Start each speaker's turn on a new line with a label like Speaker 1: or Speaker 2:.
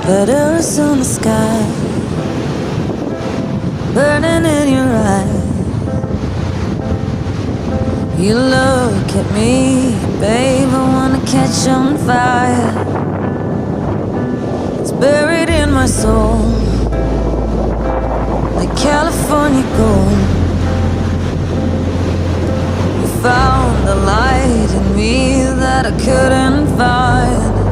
Speaker 1: Letters on the sky, burning in your eyes. You look at me, babe, I wanna catch on fire. It's buried in my soul, like California gold. You found the light in me that I couldn't find.